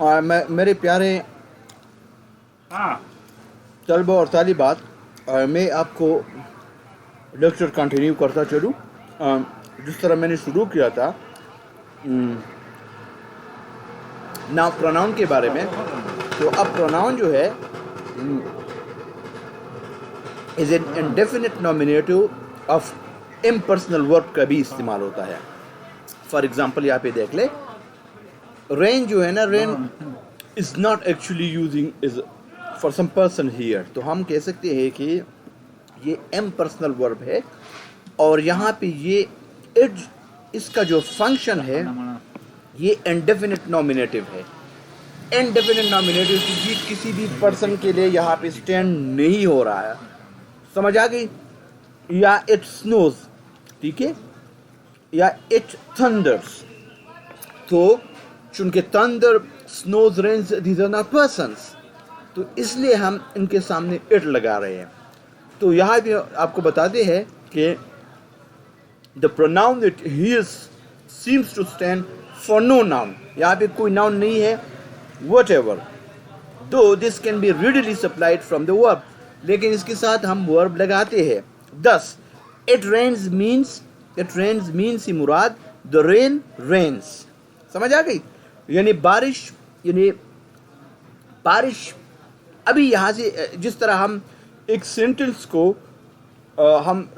मेरे प्यारे तलबा और तालिबात, मैं आपको लेक्चर कंटिन्यू करता चलूँ जिस तरह मैंने शुरू किया था नाउ प्रोनाउन के बारे में। तो अब प्रोनाउन जो है is an indefinite nominative of impersonal verb का भी इस्तेमाल होता है। फॉर एग्जाम्पल यहाँ पे देख ले, रेन जो है ना, rain is not actually using is for some person here. तो हम कह सकते हैं कि ये इम्पर्सनल वर्ब है और यहाँ पे ये इट इसका जो फंक्शन है ये इंडेफिनिट नॉमिनेटिव है। इंडेफिनिट नॉमिनेटिव ये किसी भी पर्सन के लिए यहाँ पे स्टैंड नहीं हो रहा है, समझ आ गई? या इट स्नोज, ठीक है, या इट थंडर्स। तो चूंकि thunder, snows, rains these are not persons, तो इसलिए हम इनके सामने इट लगा रहे हैं। तो यहाँ भी आपको बताते हैं कि the pronoun it here's seems to stand for no noun. यहाँ पे कोई नाउन नहीं है, whatever, though this can be readily supplied from the verb, लेकिन इसके साथ हम वर्ब लगाते हैं। Thus, it rains means he Murad the rain rains। समझ आ गई? यानी बारिश अभी यहाँ से जिस तरह हम एक सेंटेंस को हम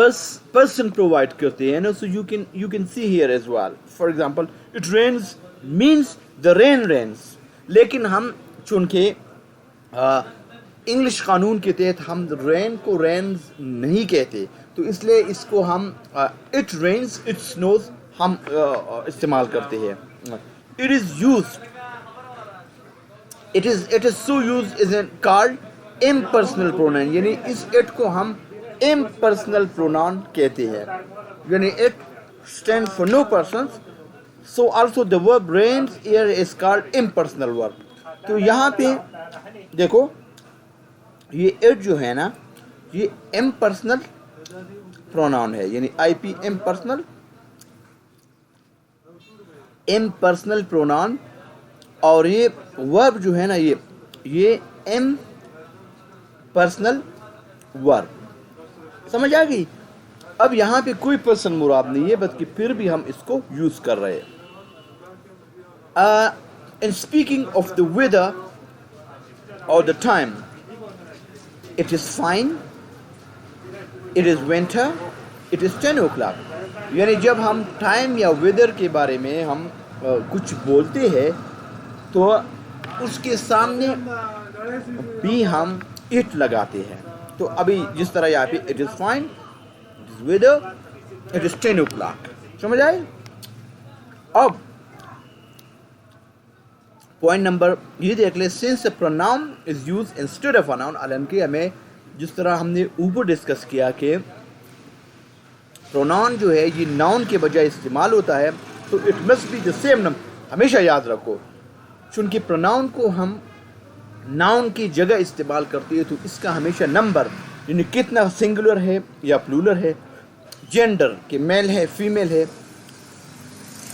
person प्रोवाइड करते हैं ना, so you can see here as well. For example, it rains means the rain rains। लेकिन हम चूंकि इंग्लिश कानून के तहत हम रेन को रेन्स नहीं कहते, तो इसलिए इसको हम इट रेन्स, इट स्नोज हम इस्तेमाल करते हैं। It is so used is an called impersonal pronoun, यानी इस इट को हम इम्पर्सनल प्रोनाउन कहते हैं, यानी it stand for no person. So also the verb rains here is called impersonal verb। तो यहाँ पे देखो ये it जो है ना, ये impersonal pronoun है, यानी IP impersonal pronoun। और ये verb जो है ना, ये impersonal verb। समझ आ गई? अब यहाँ पे कोई पर्सन मुराद नहीं है, बल्कि फिर भी हम इसको यूज कर रहे हैं। In speaking of the weather or the time, it is fine, it is winter, it is 10 o'clock। यानी जब हम टाइम या वेदर के बारे में हम कुछ बोलते हैं तो उसके सामने भी हम इट लगाते हैं। तो अभी जिस तरह यहाँ पे it is fine, it is weather, it is 10 o'clock। समझ आए? अब पॉइंट नंबर ये देख ले, since pronoun is use instead of a noun. हालांकि हमें जिस तरह हमने ऊपर डिस्कस किया कि प्रोनाउन जो है ये नाउन के बजाय इस्तेमाल होता है, तो it must be the same number. हमेशा याद रखो, चूंकि प्रोनाउन को हम नाउन की जगह इस्तेमाल करते हैं तो इसका हमेशा नंबर, यानी कितना सिंगुलर है या प्लूरल है, जेंडर के मेल है फीमेल है,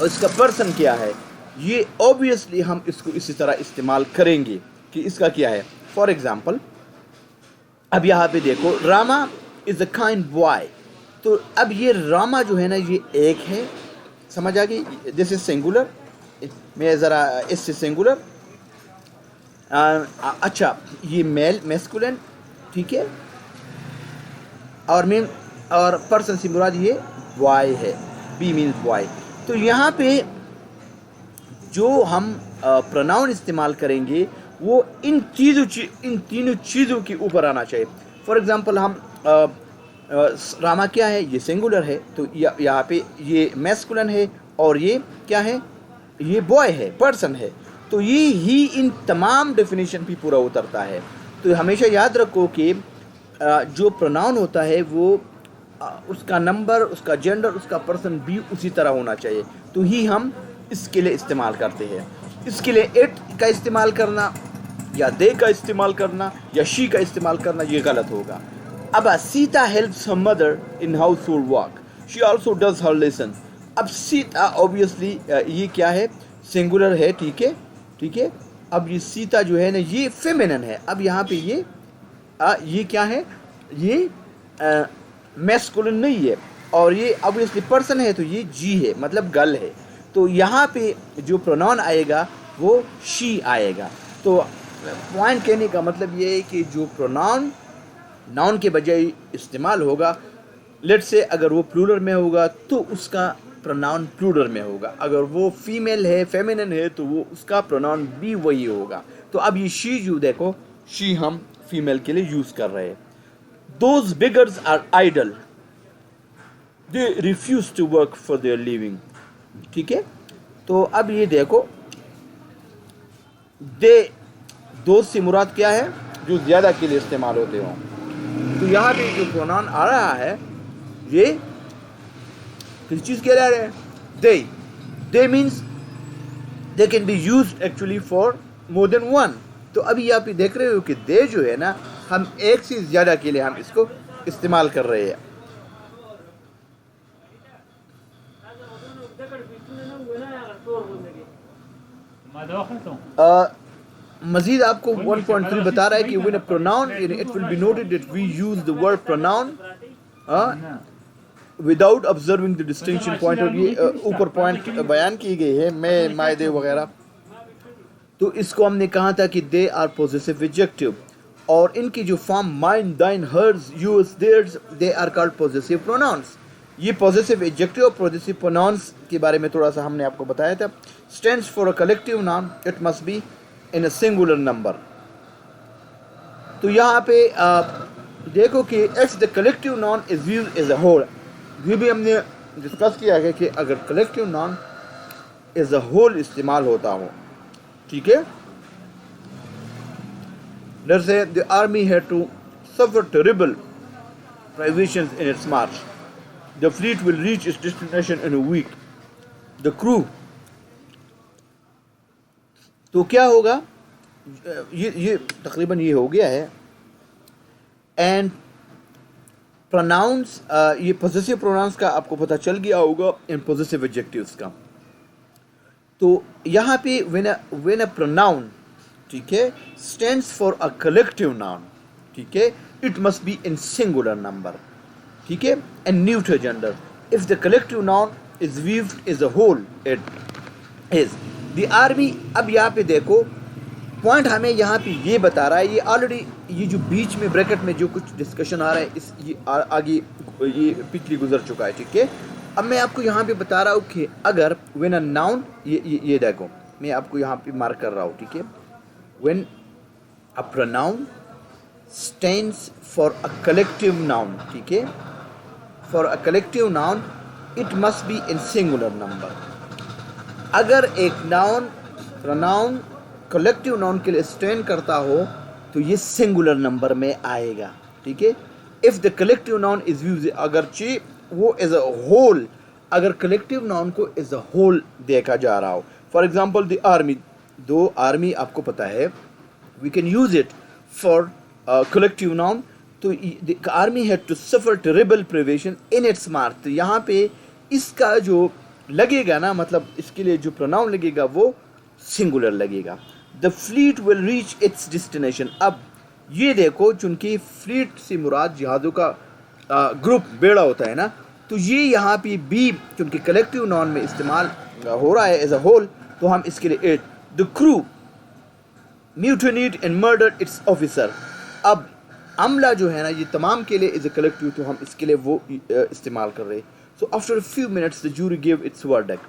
और इसका पर्सन क्या है, ये ऑब्वियसली हम इसको इसी तरह इस्तेमाल करेंगे कि इसका क्या है। फॉर एग्जाम्पल अब यहाँ पे देखो, Rama is a kind boy. तो अब ये रामा जो है ना, ये एक है, समझ आ गई? दिस इज सिंगुलर, मैं ज़रा इससे सिंगुलर। अच्छा, ये मेल मैस्कुलिन, ठीक है, और पर्सन से मुराद ये बॉय है, बी मीन्स बॉय। तो यहाँ पे जो हम प्रोनाउन इस्तेमाल करेंगे वो इन तीनों चीज़ों के ऊपर आना चाहिए। फॉर एग्जांपल हम रामा क्या है, ये सिंगुलर है, तो यहाँ पे ये मैस्कुलिन है, और ये क्या है, ये बॉय है, पर्सन है। तो ये ही इन तमाम डेफिनेशन पे पूरा उतरता है। तो हमेशा याद रखो कि जो प्रोनाउन होता है वो उसका नंबर, उसका जेंडर, उसका पर्सन भी उसी तरह होना चाहिए, तो ही हम इसके लिए इस्तेमाल करते हैं। इसके लिए इट का इस्तेमाल करना या दे का इस्तेमाल करना या शी का इस्तेमाल करना ये गलत होगा। अब Sita helps her mother in house hold work, she also does her lesson. अब सीता ऑब्वियसली ये क्या है, सिंगुलर है, ठीक है, ठीक है। अब ये सीता जो है ना ये फेमिनिन है। अब यहाँ पे ये क्या है, ये मैस्कुलिन नहीं है, और ये ऑब्वियसली पर्सन है तो ये जी है, मतलब गर्ल है। तो यहाँ पे जो प्रोनाउन आएगा वो शी आएगा। तो पॉइंट कहने का मतलब ये है कि जो प्रोनाउन नाउन के बजाय इस्तेमाल होगा, लेट्स से अगर वो प्लूरल में होगा तो उसका प्रोनाउन प्लूरल में होगा, अगर वो फीमेल है फेमिनिन है तो वो उसका प्रोनाउन भी वही होगा। तो अब ये शी जो देखो, शी हम फीमेल के लिए यूज कर रहे हैं। Those beggars are idle, they refuse to work for their living, ठीक है। तो अब ये देखो, दे दोस्त से मुराद क्या है, जो ज्यादा के लिए इस्तेमाल होते हो। तो यहाँ पे जो प्रोनाउन आ रहा है ये किस चीज के लिए है, दे means they can be use actually for more than one. तो अभी आप ये देख रहे हो कि दे जो है ना, हम एक से ज्यादा के लिए हम इसको इस्तेमाल कर रहे हैं। मजीद आपको 1.3 बता रहा है कि when a pronoun it will be noted that we use the word pronoun without observing the distinction point, और ये ऊपर पॉइंट बयान की गई है, मैं माय दे वगैरह। तो इसको हमने कहा था कि दे आर पॉजिटिव एडजेक्टिव, और इनकी जो form mine, thine, hers, yours, theirs, they are called positive pronouns. ये पॉजिटिव एडजेक्टिव और पॉजिटिव प्रोनाउंस के बारे में थोड़ा सा हमने आपको बताया था। Stands for a collective noun, it must be in a singular number. तो यहाँ पे देखो कि if the collective noun is used as a whole, ये भी हमने डिस्कस किया है कि अगर collective noun as a whole इस्तेमाल होता हो, ठीक है। Let's say the army had to suffer terrible privations in its march. The fleet will reach its destination in a week. The crew, तो क्या होगा, ये तकरीबन ये हो गया है। एंड प्रोनाउंस, ये पॉजिटिव प्रोनाउंस का आपको पता चल गया होगा इन पॉजिटिव एडजेक्टिव्स का। तो यहाँ पे when a pronoun, ठीक है, stands for a collective noun, ठीक है, it must be in singular number, ठीक है, and neuter gender. If the collective noun is viewed as a whole, it is the army। अब यहाँ पे देखो पॉइंट हमें यहाँ पे ये बता रहा है, ये ऑलरेडी ये जो बीच में ब्रैकेट में जो कुछ डिस्कशन आ रहा है इस ये आगे ये पिछली गुजर चुका है, ठीक है। अब मैं आपको यहाँ पे बता रहा हूँ कि अगर when a noun, ये देखो मैं आपको यहाँ पे मार्क कर रहा हूँ, ठीक है। when a pronoun stands for a collective noun, ठीक है, for a collective noun it must be in singular number। अगर एक नाउन प्रोनाउन कलेक्टिव नाउन के लिए स्टैंड करता हो तो ये सिंगुलर नंबर में आएगा, ठीक है। If the collective noun is used, अगरचे वो एज अ होल, अगर कलेक्टिव नाउन को एज अ होल देखा जा रहा हो, for example the army, though army आपको पता है we can use it for collective noun. तो the army had to suffer terrible privation in its march. तो यहाँ पे इसका जो लगेगा ना, मतलब इसके लिए जो प्रोनाउन लगेगा वो सिंगुलर लगेगा। The fleet will reach its destination. अब ये देखो, चूंकि फ्लीट से मुराद जहाज़ों का ग्रुप, बेड़ा होता है ना, तो ये यहाँ पे भी चूंकि कलेक्टिव नाउन में इस्तेमाल हो रहा है एज अ होल, तो हम इसके लिए it. The crew mutinied and murdered its officer. अब अमला जो है ना, ये तमाम के लिए एज अ कलेक्टिव, तो हम इसके लिए वो इस्तेमाल कर रहे हैं। So after a few minutes the jury give its verdict.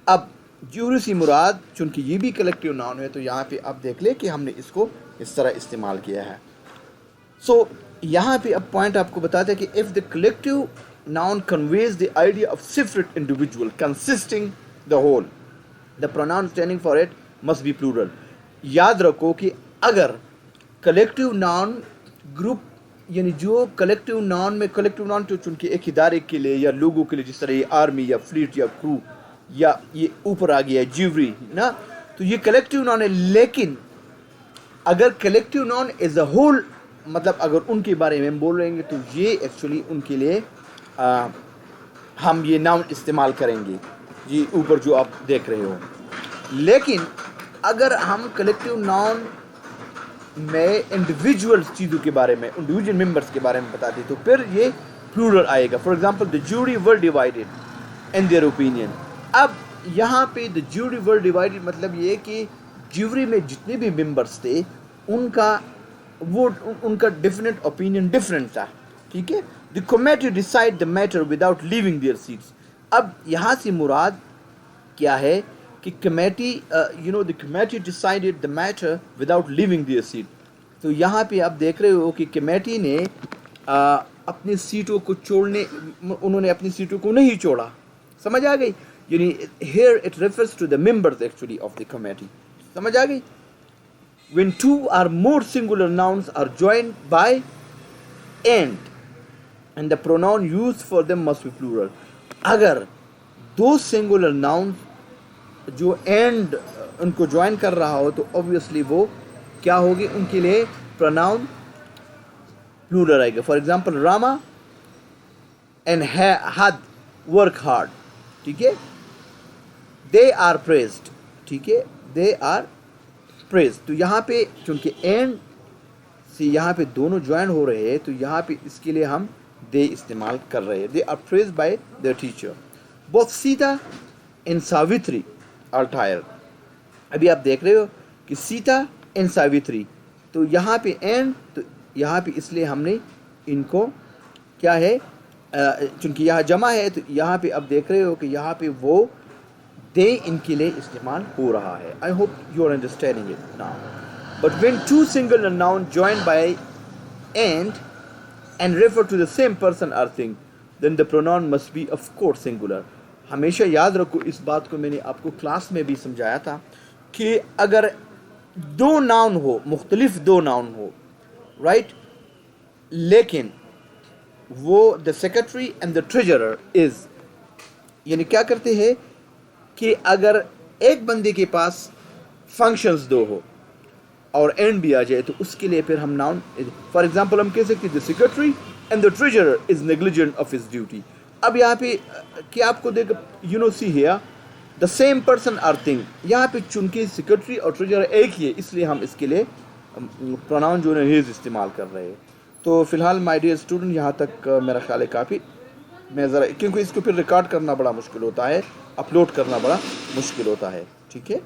अब जूरी से मुराद चूंकि ये भी कलेक्टिव नाउन है, तो यहाँ पे आप देख ले कि हमने इसको इस तरह इस्तेमाल किया है। सो यहाँ पे अब पॉइंट आपको बताते हैं कि if the collective noun conveys the idea of separate individual consisting the whole, the pronoun standing for it must be plural. याद रखो कि अगर कलेक्टिव नाउन ग्रुप, यानी जो कलेक्टिव नाउन में, कलेक्टिव नाउन तो चूंकि एक इदारे के लिए या लोगों के लिए, जिस तरह ये आर्मी या फ्लीट या क्रू या ये ऊपर आ गया ज्यूरी ना, तो ये कलेक्टिव नाउन है। लेकिन अगर collective noun as a whole, मतलब अगर उनके बारे में हम बोल रहे हैं तो ये एक्चुअली उनके लिए हम ये नाउन इस्तेमाल करेंगे, ये ऊपर जो आप देख रहे हो। लेकिन अगर हम कलेक्टिव नाउन में इंडिविजुअल चीज़ों के बारे में, इंडिविजुअल मेंबर्स के बारे में बताते तो फिर ये प्लूरल आएगा. For example the jury were divided in their opinion. अब यहाँ पे द जूरी वर डिवाइडेड मतलब ये कि ज्यूरी में जितने भी मेंबर्स थे उनका डेफिनेट ओपिनियन डिफरेंट था. ठीक है. The committee decide the matter without leaving their seats. अब यहाँ से मुराद क्या है कि committee the committee decided the matter without leaving their seat. तो यहाँ पे आप देख रहे हो कि कमेटी ने अपनी सीटों को उन्होंने अपनी सीटों को नहीं छोड़ा. समझ आ गई. यानी here it refers to the members actually of the committee. समझ आ गई. When two or more singular nouns are joined by and the pronoun used for them must be plural. अगर दो singular nouns जो and उनको join कर रहा हो तो ऑब्वियसली वो क्या होगी, उनके लिए प्रोनाउन प्लूरल आएगा. फॉर एग्जांपल रामा एंड हद वर्क हार्ड. ठीक है. They are praised. ठीक है. They are praised. तो यहाँ पे चूंकि एंड से यहाँ पे दोनों ज्वाइन हो रहे हैं तो यहाँ पे इसके लिए हम दे इस्तेमाल कर रहे हैं. They are praised by their teacher. Both Sita and Savitri are tired. अभी आप देख रहे हो कि सीता एंड सावित्री, तो यहाँ पे एंड, तो यहाँ पे इसलिए हमने इनको क्या है, चूँकि यहाँ जमा है तो यहाँ पे आप देख रहे हो कि यहाँ पे वो दे इनके लिए इस्तेमाल हो रहा है. I hope you are understanding it now. But when two single noun joined by and refer to the same person or thing then the pronoun must be of course singular. हमेशा याद रखो, इस बात को मैंने आपको क्लास में भी समझाया था कि अगर दो नाउन हो, मुख्तलिफ दो नाउन हो, राइट, लेकिन वो the secretary and the treasurer is, यानी क्या करते हैं कि अगर एक बंदे के पास फंक्शंस दो हो और एंड भी आ जाए तो उसके लिए फिर हम नाउन, फॉर एग्जांपल हम कह सकते हैं the secretary and the treasurer is negligent of his duty. अब यहाँ पे क्या आपको देख see here the same person or thing, यहाँ पे चूंकि सेक्रेटरी और ट्रेजरर एक ही है इसलिए हम इसके लिए प्रोनाउन जो है हिज इस्तेमाल कर रहे हैं. तो फिलहाल माय डियर स्टूडेंट यहाँ तक मेरा ख्याल है काफ़ी. मैं ज़रा, क्योंकि इसको फिर रिकॉर्ड करना बड़ा मुश्किल होता है, अपलोड करना बड़ा मुश्किल होता है. ठीक है.